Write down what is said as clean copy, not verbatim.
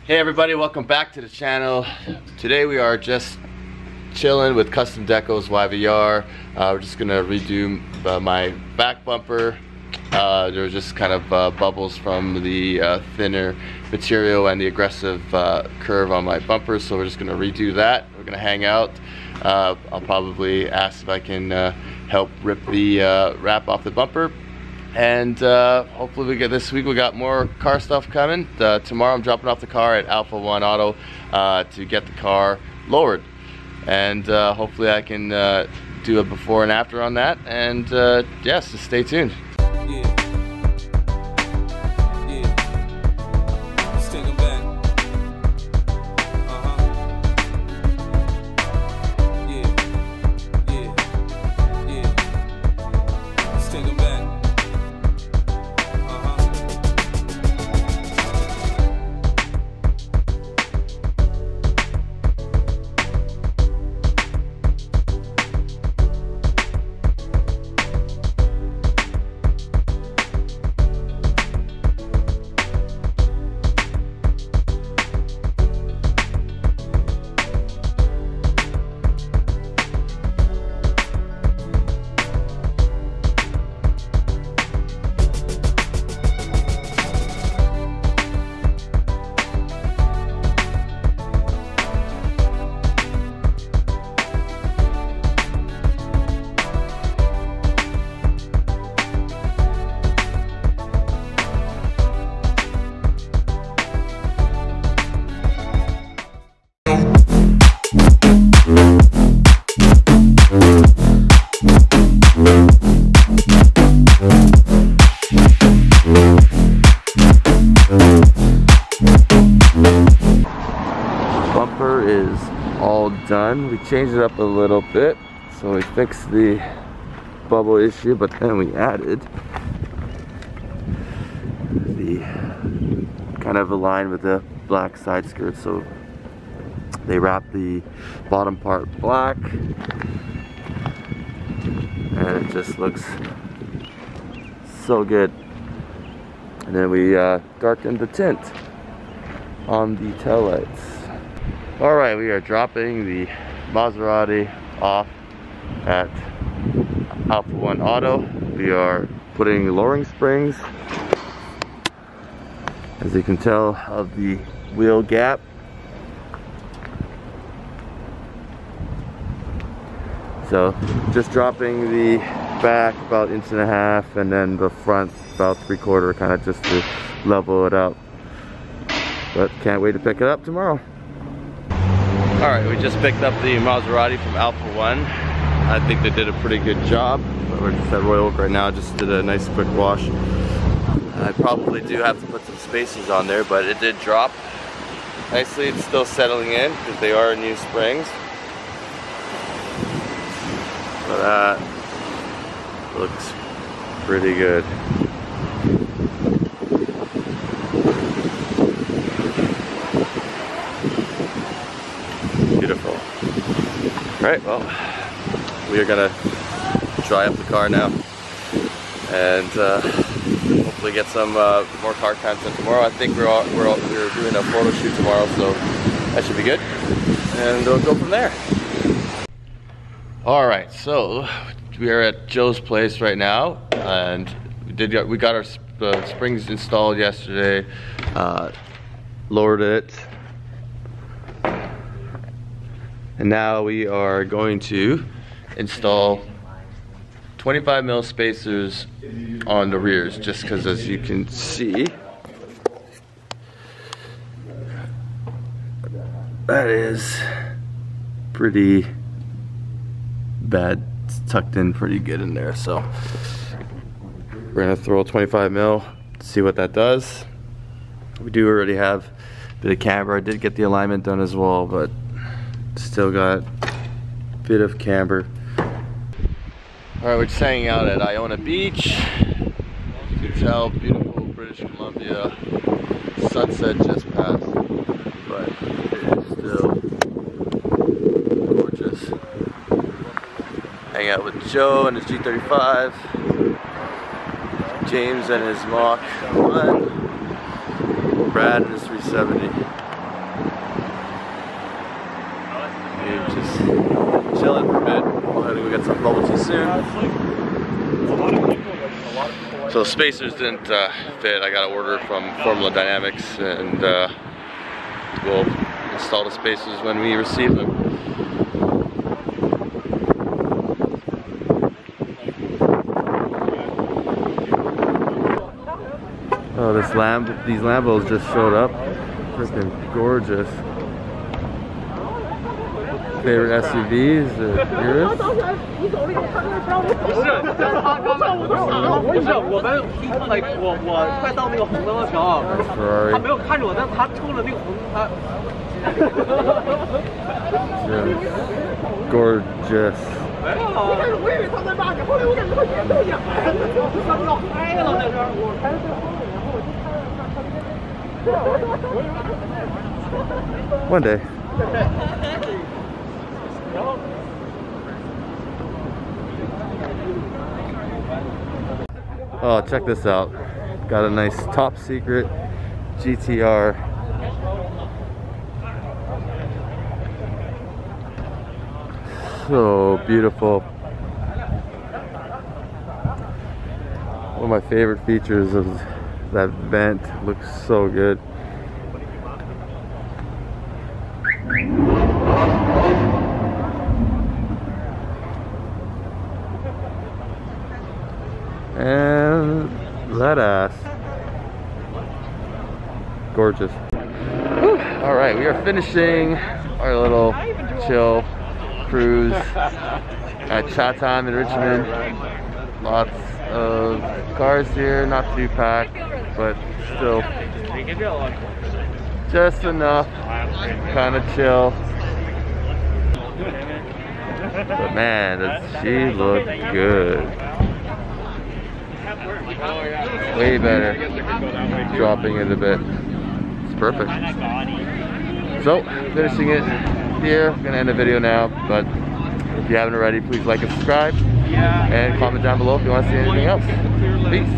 Hey everybody, welcome back to the channel. Today we are just chilling with Custom Deco's YVR. We're just gonna redo my back bumper. There was just kind of bubbles from the thinner material and the aggressive curve on my bumper, so we're just gonna redo that. We're gonna hang out. I'll probably ask if I can help rip the wrap off the bumper. And hopefully we get this week. We got more car stuff coming. Tomorrow I'm dropping off the car at Alpha One Auto to get the car lowered, and hopefully I can do a before and after on that. And yes, just stay tuned. Bumper is all done. We changed it up a little bit, so we fixed the bubble issue, but then we added the kind of aligned with the black side skirt, so they wrap the bottom part black and it just looks so good. And then we darkened the tint on the taillights. Alright, we are dropping the Maserati off at Alpha One Auto. We are putting lowering springs, as you can tell, of the wheel gap. So just dropping the back about 1.5 inches and then the front about 3/4, kind of just to level it out. But can't wait to pick it up tomorrow. Alright, we just picked up the Maserati from Alpha One. I think they did a pretty good job. We're just at Royal Oak right now, just did a nice quick wash. I probably do have to put some spacers on there, but it did drop nicely. It's still settling in because they are new springs. So that looks pretty good. Beautiful. Alright, well, we are gonna dry up the car now and hopefully get some more car content tomorrow. I think we're doing a photo shoot tomorrow, so that should be good, and we'll go from there. Alright, so we are at Joe's place right now, and we got our springs installed yesterday, lowered it. And now we are going to install 25mm spacers on the rears, just because, as you can see, that is pretty bad. It's tucked in pretty good in there, so we're gonna throw a 25mm, see what that does. We do already have a bit of camber. I did get the alignment done as well, but still got a bit of camber. Alright, we're just hanging out at Iona Beach. You can tell, beautiful British Columbia. Sunset just passed, but it is still gorgeous. Hang out with Joe and his G35, James and his Mach 1, Brad and his 370. chilling for a bit. We'll head to go get some bubble tea soon. So the spacers didn't fit. I got an order from Formula Dynamics, and we'll install the spacers when we receive them. Oh, these Lambos just showed up. Freaking gorgeous. Favorite SUVs? Yours? Ferrari. Gorgeous. One day. Oh, check this out. Got a nice top secret GTR. So beautiful. One of my favorite features of that vent. Looks so good. And that ass. Gorgeous. Alright, we are finishing our little chill cruise at Chatham in Richmond. Lots of cars here, not too packed, but still just enough, kind of chill. But man, does she look good. Way better. Dropping it a bit. It's perfect. So, finishing it here. I'm gonna end the video now, but if you haven't already, please like and subscribe. And comment down below if you want to see anything else. Peace.